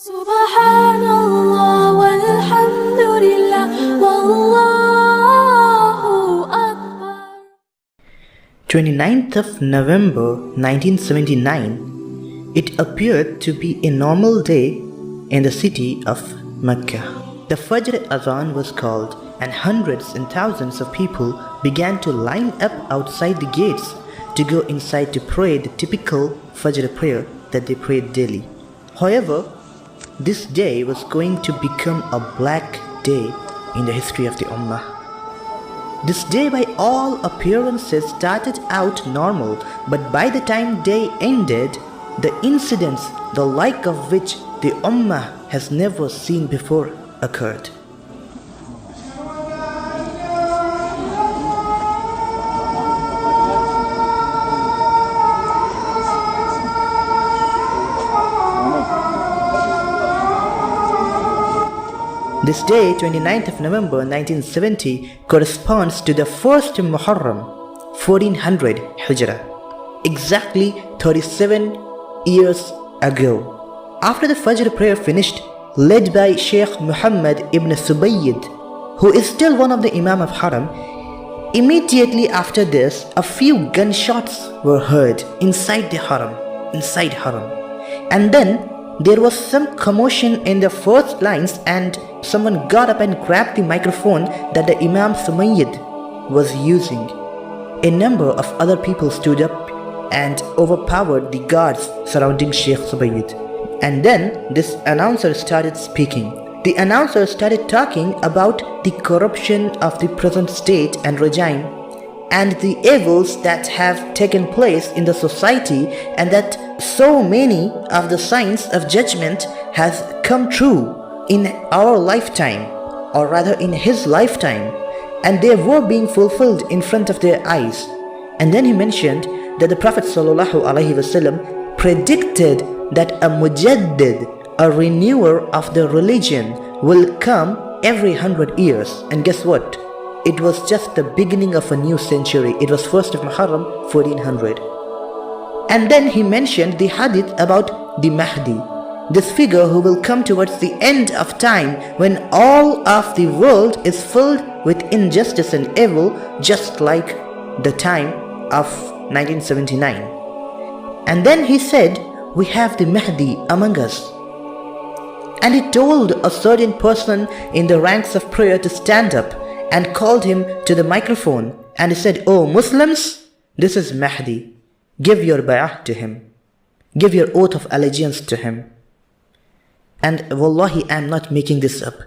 Subhanallah walhamdulillah wallahu akbar. 29th of November 1979, it appeared to be a normal day in the city of Mecca. The Fajr Azan was called and hundreds and thousands of people began to line up outside the gates to go inside to pray the typical Fajr prayer that they prayed daily. However, this day was going to become a black day in the history of the Ummah. This day by all appearances started out normal, but by the time day ended, the incidents the like of which the Ummah has never seen before occurred. This day, 29th of November 1970, corresponds to the first Muharram, 1400 Hijrah, exactly 37 years ago. After the Fajr prayer finished, led by Sheikh Muhammad ibn Subayyid, who is still one of the Imam of Haram, immediately after this, a few gunshots were heard inside the Haram, and then there was some commotion in the first lines and someone got up and grabbed the microphone that the Imam Sumayyid was using. A number of other people stood up and overpowered the guards surrounding Sheikh Subayyid. And then this announcer started speaking. The announcer started talking about the corruption of the present state and regime and the evils that have taken place in the society, and that so many of the signs of judgment has come true in our lifetime, or rather in his lifetime, and they were being fulfilled in front of their eyes. And then he mentioned that the Prophet ﷺ predicted that a mujaddid, a renewer of the religion, will come every 100 years. And guess what? It was just the beginning of a new century. It was 1st of Muharram 1400. And then he mentioned the hadith about the Mahdi, this figure who will come towards the end of time when all of the world is filled with injustice and evil, just like the time of 1979. And then he said, we have the Mahdi among us. And he told a certain person in the ranks of prayer to stand up and called him to the microphone, and he said, "Oh Muslims, this is Mahdi. Give your bay'ah to him. Give your oath of allegiance to him." And wallahi, I am not making this up.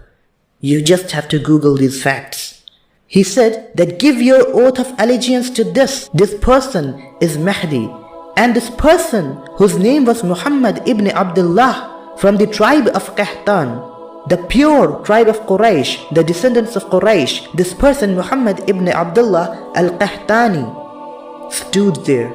You just have to Google these facts. He said that give your oath of allegiance to this. This person is Mahdi. And this person, whose name was Muhammad ibn Abdullah, from the tribe of Qahtan, the pure tribe of Quraysh, the descendants of Quraysh, this person, Muhammad ibn Abdullah al-Qahtani, stood there.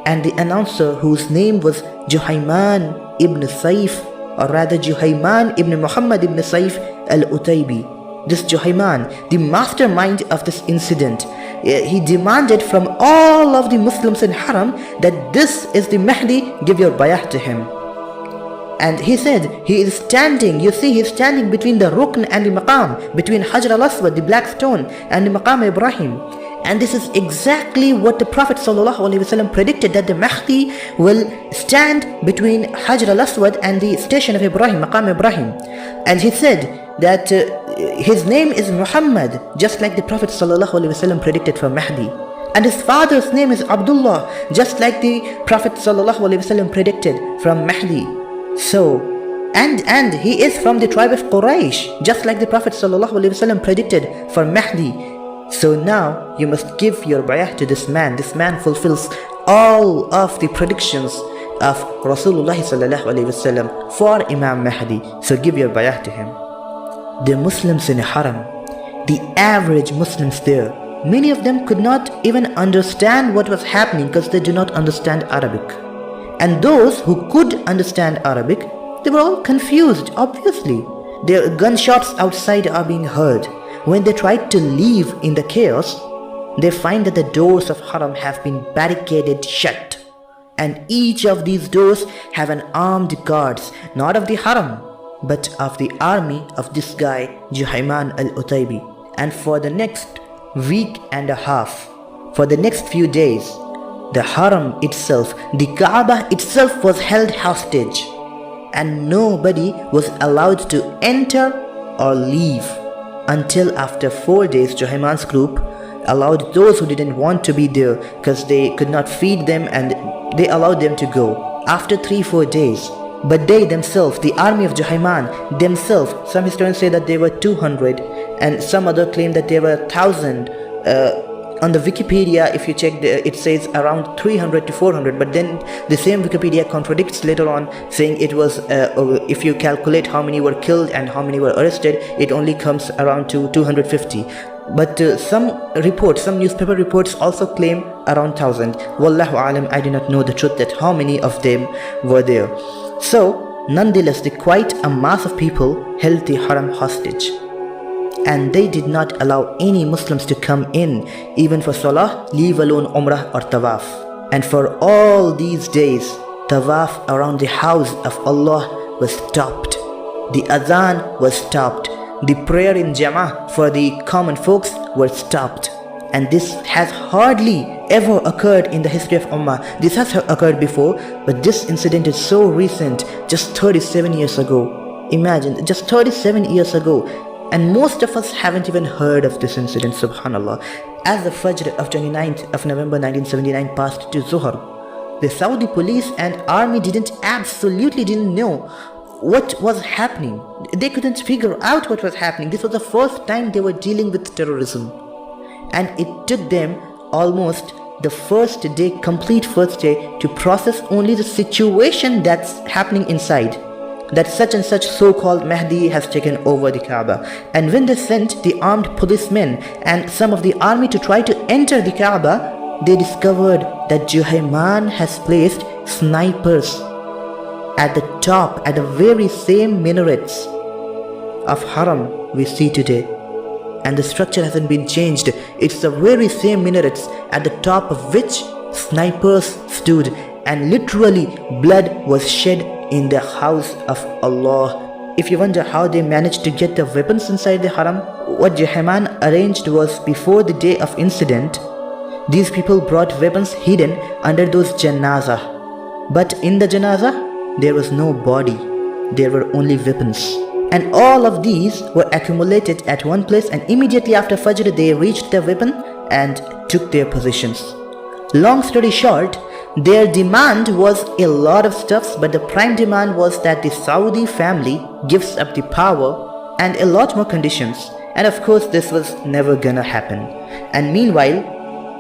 And the announcer, whose name was Juhayman ibn Saif, or rather Juhayman ibn Muhammad ibn Saif al-Utaybi, this Juhayman, the mastermind of this incident, he demanded from all of the Muslims in Haram that this is the Mahdi, give your bayah to him. And he said, he is standing, you see, he is standing between the Rukn and the Maqam, between Hajar al-Aswad, the black stone, and the Maqam Ibrahim. And this is exactly what the Prophet ﷺ predicted, that the Mahdi will stand between Hajar al-Aswad and the station of Ibrahim, Maqam Ibrahim. And he said that his name is Muhammad, just like the Prophet ﷺ predicted for Mahdi. And his father's name is Abdullah, just like the Prophet ﷺ predicted from Mahdi. So, and he is from the tribe of Quraysh, just like the Prophet ﷺ predicted for Mahdi. So now you must give your bayah to this man. This man fulfills all of the predictions of Rasulullah ﷺ for Imam Mehdi. So give your bayah to him. The Muslims in Haram, the average Muslims there, many of them could not even understand what was happening because they do not understand Arabic. And those who could understand Arabic, they were all confused, obviously. Their gunshots outside are being heard. When they tried to leave in the chaos, they find that the doors of Haram have been barricaded shut. And each of these doors have an armed guards, not of the haram, but of the army of this guy Juhayman al-Utaybi. And for the next week and a half, for the next few days, the haram itself, the Kaba itself was held hostage, and nobody was allowed to enter or leave until after 4 days. Juhayman's group allowed those who didn't want to be there because they could not feed them, and they allowed them to go after 3-4 days. But they themselves, the army of Juhayman themselves, some historians say that they were 200 and some other claim that they were 1,000. On the Wikipedia, if you check, it says around 300 to 400, but then the same Wikipedia contradicts later on, saying it was, if you calculate how many were killed and how many were arrested, it only comes around to 250. But some newspaper reports also claim around 1,000. Wallahu alam, I do not know the truth that how many of them were there. So, nonetheless, quite a mass of people held the haram hostage, and they did not allow any Muslims to come in, even for salah, leave alone umrah or tawaf. And for all these days, tawaf around the house of Allah was stopped. The adhan was stopped. The prayer in Jama'ah for the common folks were stopped. And this has hardly ever occurred in the history of Ummah. This has occurred before, but this incident is so recent, just 37 years ago. Imagine, just 37 years ago. And most of us haven't even heard of this incident, subhanallah. As the Fajr of 29th of November 1979 passed to Zuhr, the Saudi police and army absolutely didn't know what was happening. They couldn't figure out what was happening. This was the first time they were dealing with terrorism. And it took them almost the complete first day, to process only the situation that's happening inside, that such and such so-called Mahdi has taken over the Kaaba. And when they sent the armed policemen and some of the army to try to enter the Kaaba, they discovered that Juhayman has placed snipers at the top, at the very same minarets of Haram we see today. And the structure hasn't been changed. It's the very same minarets at the top of which snipers stood, and literally blood was shed in the house of Allah. If you wonder how they managed to get the weapons inside the haram, what Juhayman arranged was, before the day of incident, these people brought weapons hidden under those janazah. But in the janazah, there was no body, there were only weapons. And all of these were accumulated at one place, and immediately after Fajr they reached the weapon and took their positions. Long story short, their demand was a lot of stuffs, but the prime demand was that the Saudi family gives up the power and a lot more conditions. And of course this was never gonna happen. And meanwhile,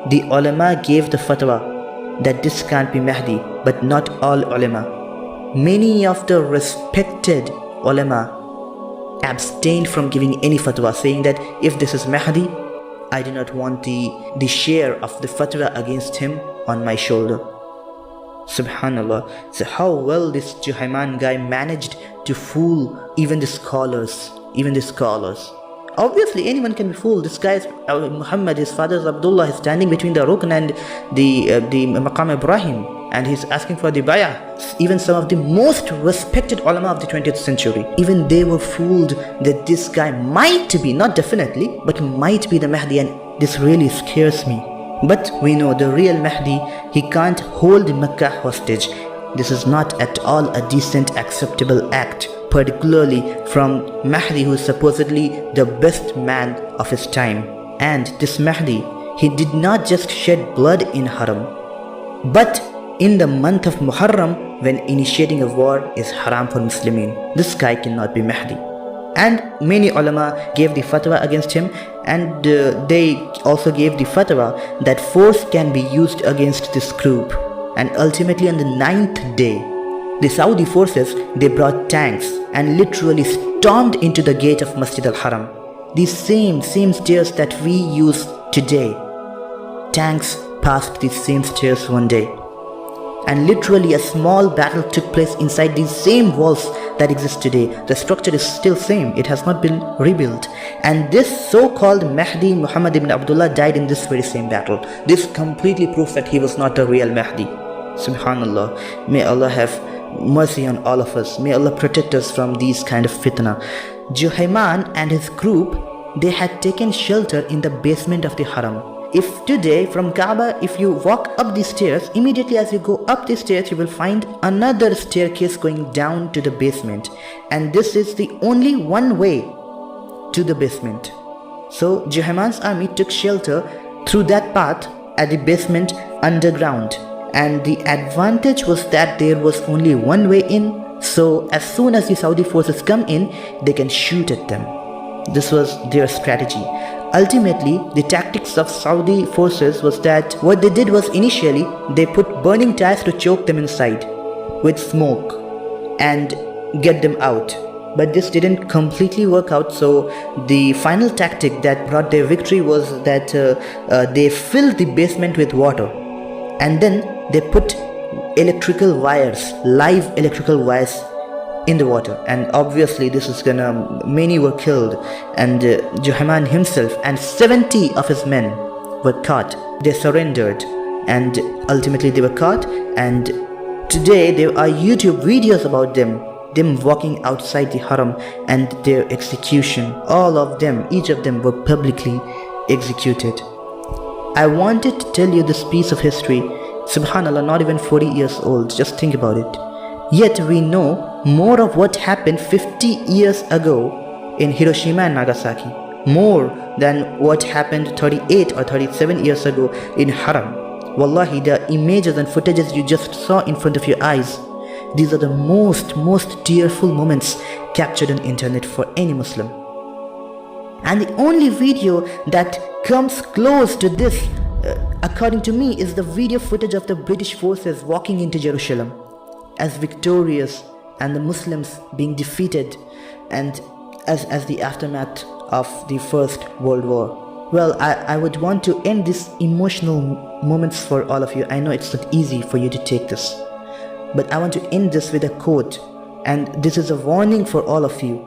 the ulama gave the fatwa that this can't be Mahdi, but not all ulama. Many of the respected ulama abstained from giving any fatwa, saying that if this is Mahdi, I do not want the share of the fatwa against him on my shoulder. Subhanallah. So how well this Juhayman guy managed to fool even the scholars. Obviously anyone can be fooled. This guy is Muhammad, his father is Abdullah, is standing between the Rukn and the Maqam Ibrahim, and he's asking for the bayah. Even some of the most respected ulama of the 20th century, even they were fooled that this guy might be, not definitely, but might be the Mahdi, and this really scares me. But we know the real Mahdi, he can't hold Mecca hostage. This is not at all a decent, acceptable act, particularly from Mahdi, who is supposedly the best man of his time. And this Mahdi, he did not just shed blood in Haram, but in the month of Muharram, when initiating a war is haram for Muslimin. This guy cannot be Mahdi. And many ulama gave the fatwa against him, and they also gave the fatwa that force can be used against this group. And ultimately on the 9th day, the Saudi forces, they brought tanks and literally stormed into the gate of Masjid al-Haram. These same stairs that we use today. Tanks passed these same stairs one day. And literally a small battle took place inside these same walls that exist today. The structure is still same, it has not been rebuilt. And this so-called Mahdi, Muhammad ibn Abdullah, died in this very same battle. This completely proves that he was not the real Mahdi. Subhanallah. May Allah have mercy on all of us. May Allah protect us from these kind of fitna. Juhayman and his group, they had taken shelter in the basement of the haram. If today from Kaba, if you walk up the stairs, immediately as you go up the stairs, you will find another staircase going down to the basement. And this is the only one way to the basement. So Juhayman's army took shelter through that path at the basement underground. And the advantage was that there was only one way in. So as soon as the Saudi forces come in, they can shoot at them. This was their strategy. Ultimately, the tactics of Saudi forces was that what they did was initially they put burning tires to choke them inside with smoke and get them out. But this didn't completely work out, so the final tactic that brought their victory was that they filled the basement with water and then they put electrical wires, live electrical wires in the water, and obviously this is many were killed, and Juhayman himself and 70 of his men were caught. They surrendered and ultimately they were caught, and today there are YouTube videos about them walking outside the haram and their execution. All of them, each of them were publicly executed. I wanted to tell you this piece of history. Subhanallah, not even 40 years old, just think about it. Yet we know more of what happened 50 years ago in Hiroshima and Nagasaki, more than what happened 38 or 37 years ago in Haram. Wallahi, the images and footages you just saw in front of your eyes, these are the most tearful moments captured on internet for any Muslim. And the only video that comes close to this, according to me, is the video footage of the British forces walking into Jerusalem as victorious and the Muslims being defeated, and as the aftermath of the First World War. Well, I would want to end these emotional moments for all of you. I know it's not easy for you to take this, but I want to end this with a quote, and this is a warning for all of you.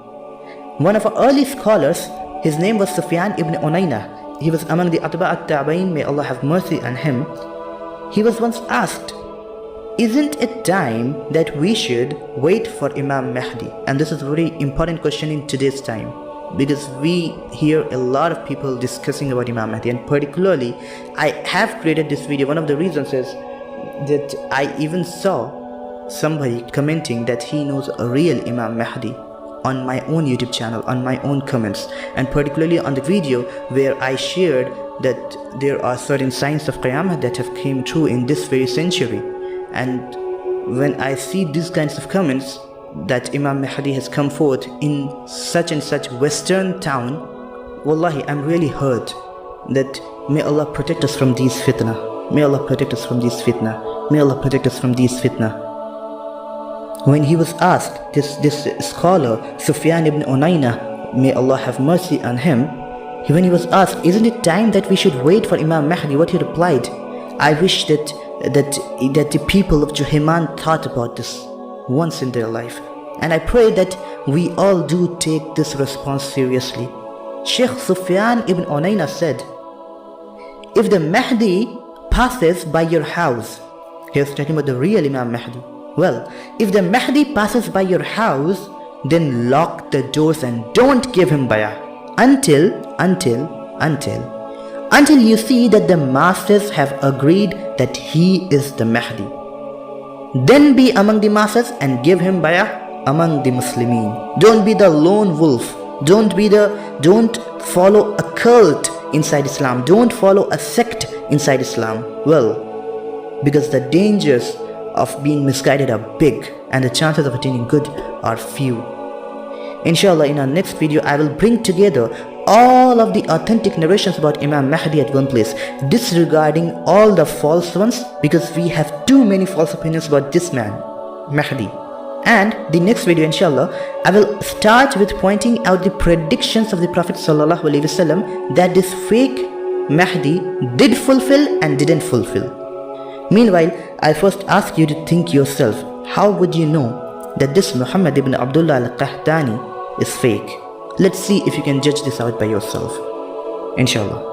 One of our early scholars, his name was Sufyan ibn Unayna. He was among the Atba at-Tabain, may Allah have mercy on him. He was once asked, isn't it time that we should wait for Imam Mehdi? And this is a very important question in today's time, because we hear a lot of people discussing about Imam Mehdi, and particularly I have created this video. One of the reasons is that I even saw somebody commenting that he knows a real Imam Mehdi on my own YouTube channel, on my own comments, and particularly on the video where I shared that there are certain signs of Qiyamah that have came true in this very century. And when I see these kinds of comments that Imam Mehdi has come forth in such and such western town, wallahi, I'm really hurt. That may Allah protect us from these fitna. May Allah protect us from these fitna. May Allah protect us from these fitna. When he was asked, this scholar Sufyan ibn Unayna, may Allah have mercy on him, when he was asked, isn't it time that we should wait for Imam Mehdi, what he replied, I wish that the people of Juhayman thought about this once in their life, and I pray that we all do take this response seriously. Sheikh Sufyan ibn Unayna said, if the Mahdi passes by your house, he was talking about the real Imam Mahdi. Well, if the Mahdi passes by your house, then lock the doors and don't give him bay'ah until you see that the masses have agreed that he is the Mahdi. Then be among the masses and give him bay'ah among the Muslimin. Don't be the lone wolf. Don't follow a cult inside Islam. Don't follow a sect inside Islam. Well, because the dangers of being misguided are big and the chances of attaining good are few. Inshallah, in our next video, I will bring together all of the authentic narrations about Imam Mahdi at one place, disregarding all the false ones, because we have too many false opinions about this man, Mahdi. And the next video, inshallah, I will start with pointing out the predictions of the Prophet ﷺ that this fake Mahdi did fulfill and didn't fulfill. Meanwhile, I first ask you to think yourself, how would you know that this Muhammad ibn Abdullah al-Qahtani is fake? Let's see if you can judge this out by yourself. Inshallah.